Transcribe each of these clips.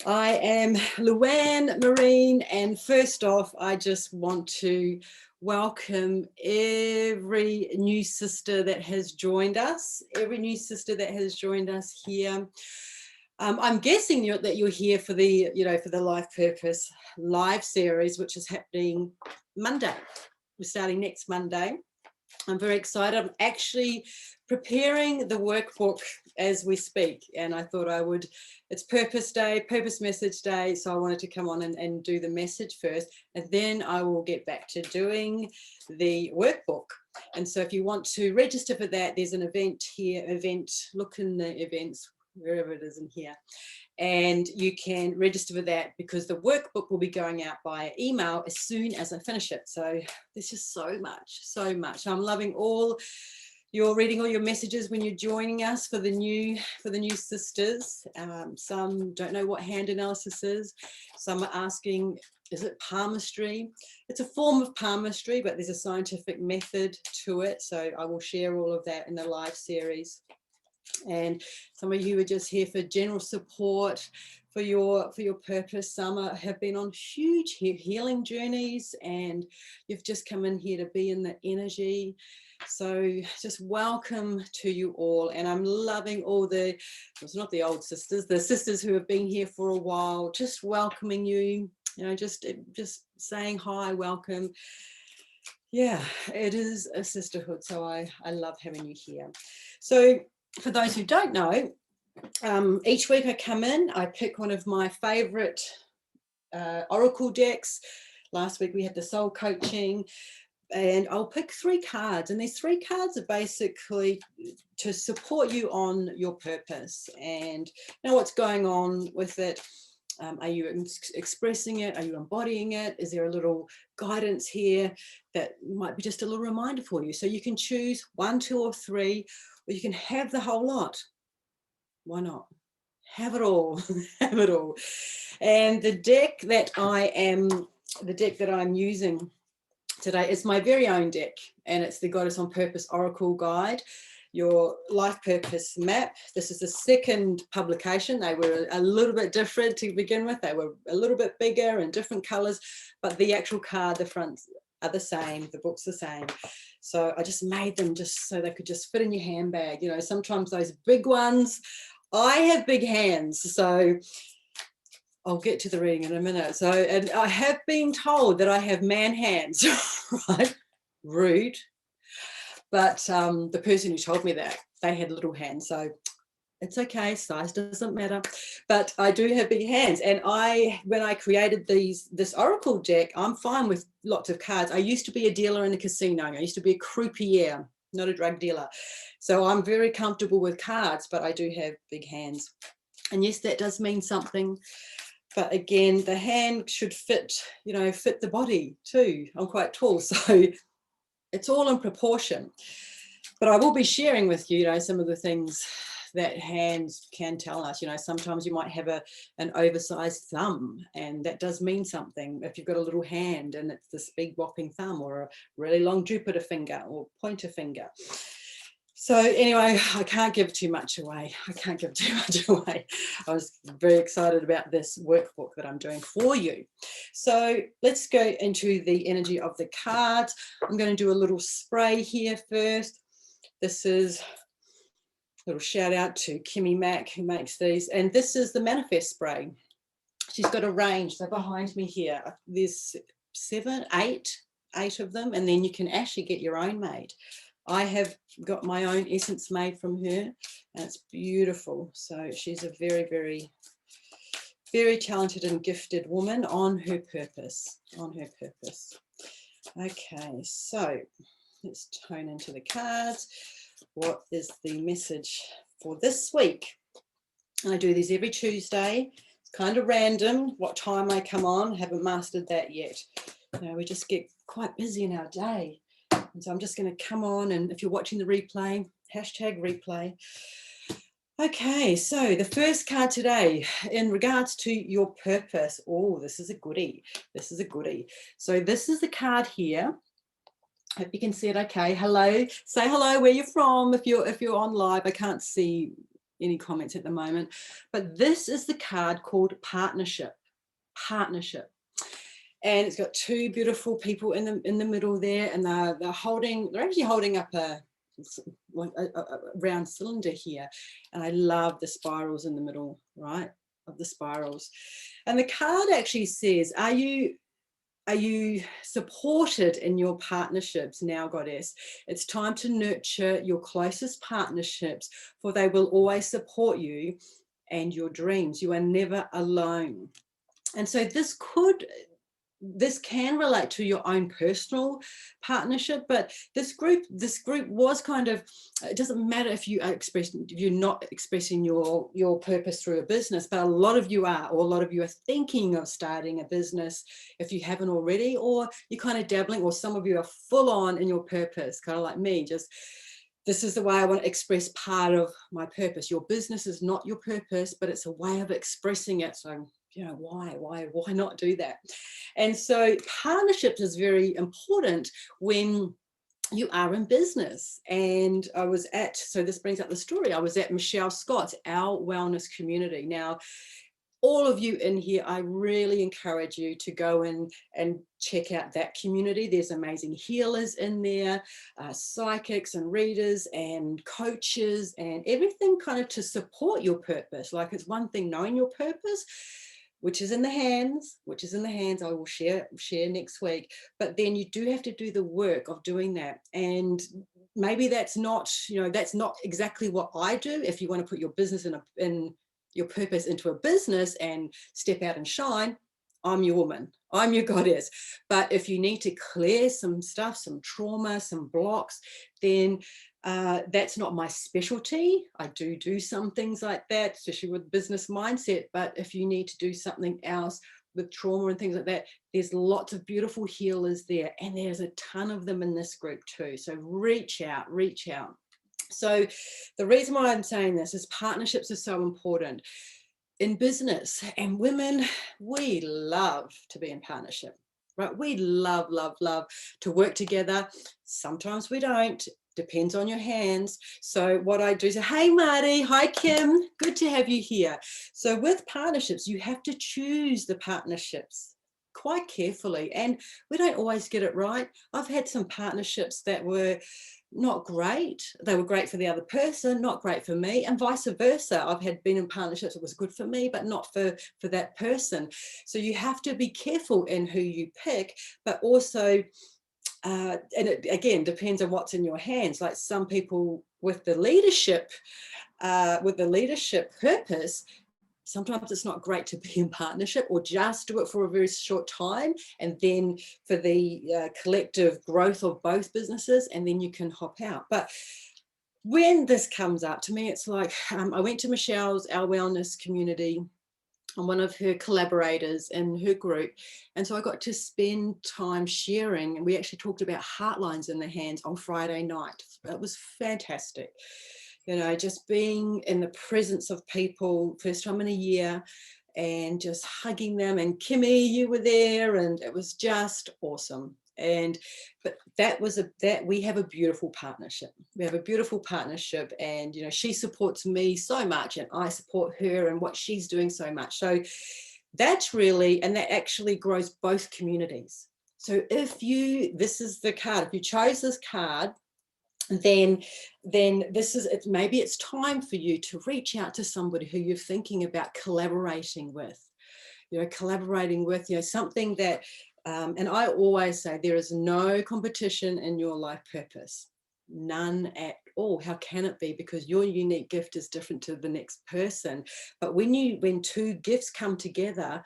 I am Luanne Marine, and first off, I just want to welcome every new sister that has joined us, here. I'm guessing that you're here for the Life Purpose live series, which is happening Monday. We're starting next Monday. I'm very excited. I'm actually preparing the workbook as we speak, and I thought it's Purpose Day, Purpose Message Day, so I wanted to come on and do the message first, and then I will get back to doing the workbook. And so if you want to register for that, there's an event here, look in the events, wherever it is in here, and you can register for that because the workbook will be going out by email as soon as I finish it. So there's just so much. I'm loving reading all your messages when you're joining us for the new sisters. Some don't know what hand analysis is. Some are asking, is it palmistry? It's a form of palmistry, but there's a scientific method to it. So I will share all of that in the live series. And some of you are just here for general support for your purpose. Some have been on huge healing journeys, and you've just come in here to be in the energy. So just welcome to you all. And I'm loving it's not the old sisters, the sisters who have been here for a while, just welcoming you, just saying hi, welcome. Yeah, it is a sisterhood. So I love having you here. So for those who don't know, each week I come in, I pick one of my favorite oracle decks. Last week we had the soul coaching, and I'll pick 3 cards, and these 3 cards are basically to support you on your purpose and know what's going on with it. Are you expressing it? Are you embodying it? Is there a little guidance here that might be just a little reminder for you? So you can choose 1, 2, or 3, or you can have the whole lot. Why not? Have it all. Have it all. And the deck that I'm using today is my very own deck, and it's the Goddess on Purpose Oracle Guide, your life purpose map. This is the 2nd publication. They were a little bit different to begin with. They were a little bit bigger and different colors, but the actual card, the fronts are the same, the book's the same. So I just made them just so they could just fit in your handbag. Sometimes those big ones, I have big hands, so I'll get to the reading in a minute. So, and I have been told that I have man hands, right? Rude. But the person who told me that, they had little hands. So it's okay, size doesn't matter. But I do have big hands. And when I created this Oracle deck, I'm fine with lots of cards. I used to be a dealer in a casino. I used to be a croupier, not a drug dealer. So I'm very comfortable with cards, but I do have big hands. And yes, that does mean something. But again, the hand should fit the body too. I'm quite tall, so it's all in proportion. But I will be sharing with you, some of the things that hands can tell us. Sometimes you might have an oversized thumb, and that does mean something. If you've got a little hand and it's this big whopping thumb, or a really long Jupiter finger or pointer finger. So anyway, I can't give too much away. I was very excited about this workbook that I'm doing for you. So let's go into the energy of the cards. I'm going to do a little spray here first. This is a little shout out to Kimmy Mack, who makes these. And this is the Manifest spray. She's got a range. So behind me here, there's 7, 8 of them. And then you can actually get your own made. I have got my own essence made from her, and it's beautiful. So she's a very, very, very talented and gifted woman on her purpose. Okay, so let's tone into the cards. What is the message for this week? I do these every Tuesday. It's kind of random what time I come on. Haven't mastered that yet. We just get quite busy in our day. And so I'm just going to come on, and if you're watching the replay, #replay. Okay, so the first card today in regards to your purpose. Oh, this is a goodie. So this is the card here. Hope you can see it okay. Hello. Say hello where you're from. If you're on live, I can't see any comments at the moment. But this is the card called partnership. Partnership. And it's got two beautiful people in the middle there, and they're actually holding up a round cylinder here. And I love the spirals in the middle, right, of the spirals. And the card actually says, are you supported in your partnerships now, Goddess? It's time to nurture your closest partnerships, for they will always support you and your dreams. You are never alone. And so this can relate to your own personal partnership, but this group was kind of, it doesn't matter if you're not expressing your purpose through a business, but a lot of you are, or a lot of you are thinking of starting a business if you haven't already, or you're kind of dabbling, or some of you are full on in your purpose, kind of like me, just this is the way I want to express part of my purpose. Your business is not your purpose, but it's a way of expressing it. So why not do that? And so partnerships is very important when you are in business. And so this brings up the story. I was at Michelle Scott's Our Wellness Community. Now, all of you in here, I really encourage you to go in and check out that community. There's amazing healers in there, psychics and readers and coaches and everything kind of to support your purpose. Like, it's one thing knowing your purpose, which is in the hands, I will share next week. But then you do have to do the work of doing that. And maybe that's not exactly what I do. If you want to put your business in your purpose into a business and step out and shine, I'm your woman, I'm your goddess. But if you need to clear some stuff, some trauma, some blocks, then that's not my specialty. I do some things like that, especially with business mindset. But if you need to do something else with trauma and things like that, there's lots of beautiful healers there, and there's a ton of them in this group too. So reach out. So the reason why I'm saying this is partnerships are so important in business, and women, we love to be in partnership, right? We love to work together. Sometimes we don't, depends on your hands. So what I do is, hey Marty, hi Kim, good to have you here. So with partnerships, you have to choose the partnerships quite carefully, and we don't always get it right. I've had some partnerships that were not great. They were great for the other person, not great for me, and vice versa. I've been in partnerships that was good for me, but not for that person. So you have to be careful in who you pick, but also, and it again depends on what's in your hands. Like some people with the leadership purpose, sometimes it's not great to be in partnership, or just do it for a very short time, and then for the collective growth of both businesses, and then you can hop out. But when this comes up to me, it's like, I went to Michelle's Our Wellness Community. I'm one of her collaborators in her group. And so I got to spend time sharing, and we actually talked about heartlines in the hands on Friday night. It was fantastic. Just being in the presence of people, first time in a year, and just hugging them. And Kimmy, you were there, and it was just awesome. But we have a beautiful partnership. And she supports me so much, and I support her and what she's doing so much. So and that actually grows both communities. So this is the card. If you chose this card, then maybe it's time for you to reach out to somebody who you're thinking about collaborating with. Something that, and I always say, there is no competition in your life purpose. None at all. How can it be? Because your unique gift is different to the next person. But when two gifts come together,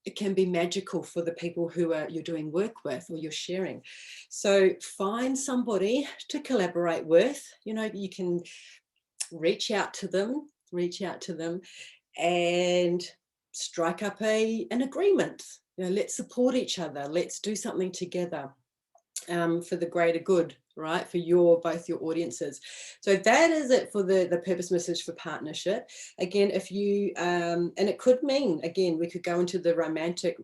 it can be magical for the people who you're doing work with, or you're sharing. So find somebody to collaborate with. You can reach out to them and strike up an agreement. Let's support each other. Let's do something together for the greater good, right? For both your audiences. So that is it for the purpose message for partnership. Again, if you, and it could mean, again, we could go into the romantic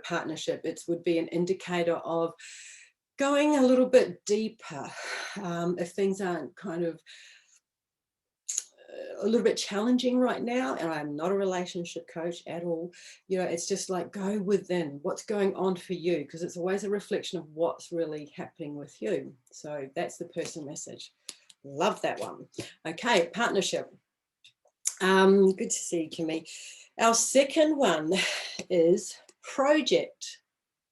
partnership. It would be an indicator of going a little bit deeper. If things aren't kind of a little bit challenging right now, and I'm not a relationship coach at all. You know, it's just like, go within what's going on for you, because it's always a reflection of what's really happening with you. So that's the personal message. Love that one. Okay, partnership. Good to see you, Kimmy. Our second one is project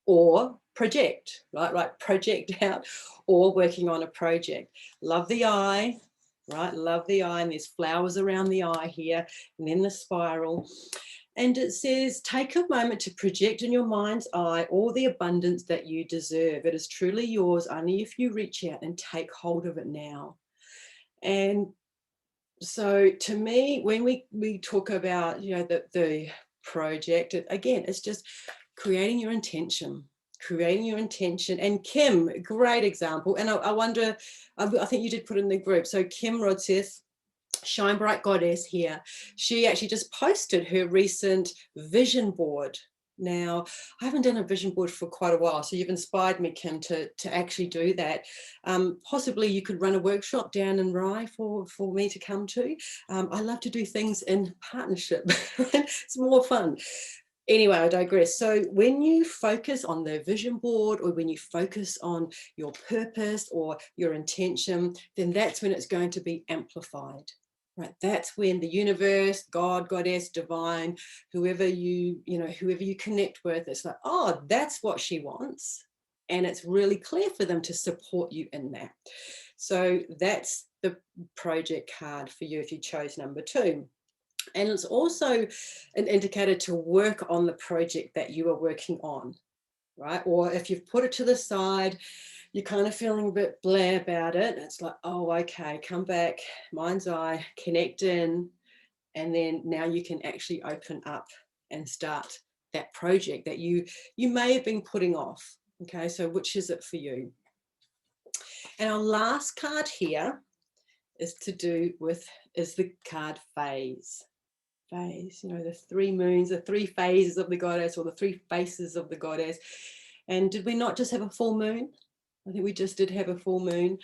or project, right? Project out or working on a project. Love the eye, right? Love the eye, and there's flowers around the eye here, and then the spiral. And it says, take a moment to project in your mind's eye all the abundance that you deserve. It is truly yours only if you reach out and take hold of it now. And so to me, when we talk about, you know, the project, again, it's just creating your intention. And Kim, great example. And I wonder, I think you did put in the group. So Kim Rodseth, Shine Bright Goddess here, she actually just posted her recent vision board. Now, I haven't done a vision board for quite a while, so you've inspired me, Kim, to actually do that. Possibly you could run a workshop down in Rye for me to come to. I love to do things in partnership. It's more fun. Anyway, I digress. So when you focus on the vision board, or when you focus on your purpose or your intention, then that's when it's going to be amplified. Right, that's when the universe, God, Goddess, divine, whoever you connect with, it's like, oh, that's what she wants. And it's really clear for them to support you in that. So that's the project card for you if you chose number 2. And it's also an indicator to work on the project that you are working on, right? Or if you've put it to the side, you're kind of feeling a bit blah about it. It's like, oh, okay, come back, mind's eye, connect in, and then now you can actually open up and start that project that you may have been putting off. Okay, so which is it for you? And our last card here is the card phase. Phase, you know, the 3 moons, the 3 phases of the goddess, or the 3 faces of the goddess. And did we not just have a full moon? I think we just did have a full moon.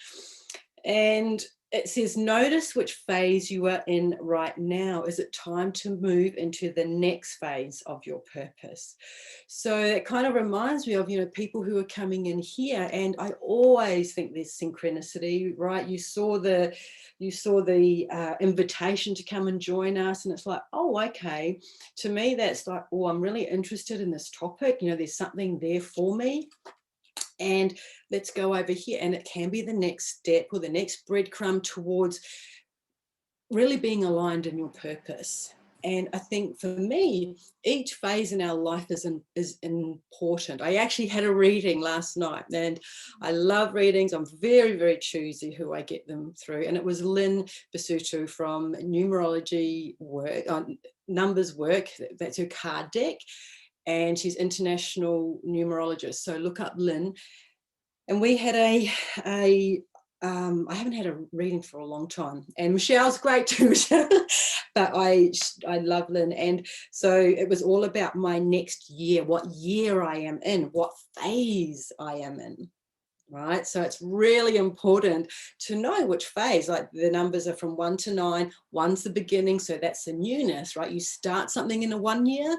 And it says, notice which phase you are in right now. Is it time to move into the next phase of your purpose? So it kind of reminds me of, you know, people who are coming in here, and I always think there's synchronicity, right? You saw the invitation to come and join us, and it's like, oh, okay. To me, that's like, oh, I'm really interested in this topic. You know, there's something there for me. And let's go over here, and it can be the next step or the next breadcrumb towards really being aligned in your purpose. And I think for me, each phase in our life is important. I actually had a reading last night, and I love readings. I'm very, very choosy who I get them through. And it was Lynn Basutu from Numerology Work, Numbers Work. That's her card deck. And she's international numerologist. So look up Lynn. And we had I haven't had a reading for a long time, and Michelle's great too, but I love Lynn. And so it was all about my next year, what year I am in, what phase I am in. Right, so it's really important to know which phase. Like the numbers are from 1 to 9. 1's the beginning, so that's the newness, right? You start something in a 1 year,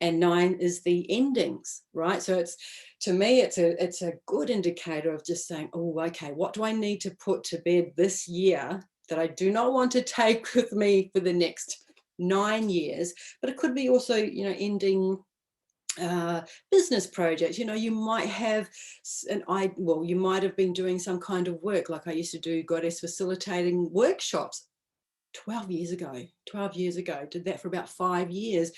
and 9 is the endings, right? So it's, to me, it's a good indicator of just saying, oh, okay, what do I need to put to bed this year that I do not want to take with me for the next 9 years? But it could be also, you know, ending business projects. You know, you might have you might have been doing some kind of work, like I used to do goddess facilitating workshops 12 years ago, did that for about 5 years.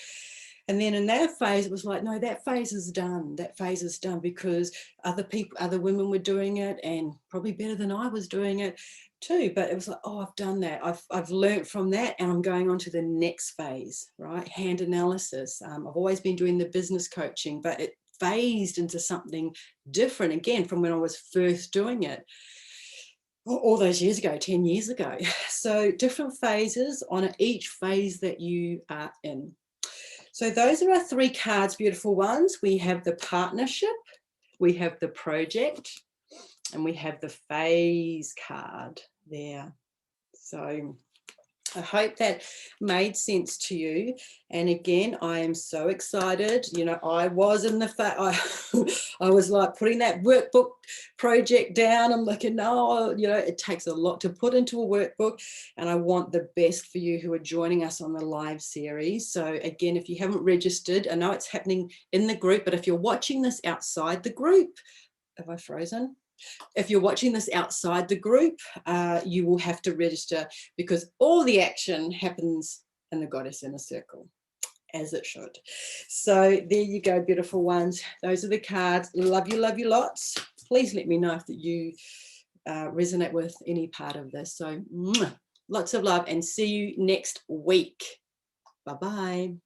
And then in that phase, it was like, no, that phase is done. That phase is done because other women were doing it, and probably better than I was doing it too. But it was like, oh, I've done that. I've learned from that, and I'm going on to the next phase, right? Hand analysis. I've always been doing the business coaching, but it phased into something different again from when I was first doing it all those years ago, 10 years ago. So different phases on each phase that you are in. So those are our 3 cards, beautiful ones. We have the partnership, we have the project, and we have the phase card there. So I hope that made sense to you. And again, I am so excited. You know, I was in the I was like putting that workbook project down. I'm looking, no, you know, it takes a lot to put into a workbook, and I want the best for you who are joining us on the live series. So again, if you haven't registered, I know it's happening in the group, but if you're watching this outside the group, have I frozen? If you're watching this outside the group, you will have to register, because all the action happens in the Goddess Inner Circle, as it should. So there you go, beautiful ones. Those are the cards. Love you lots. Please let me know if that you resonate with any part of this. So lots of love, and see you next week. Bye-bye.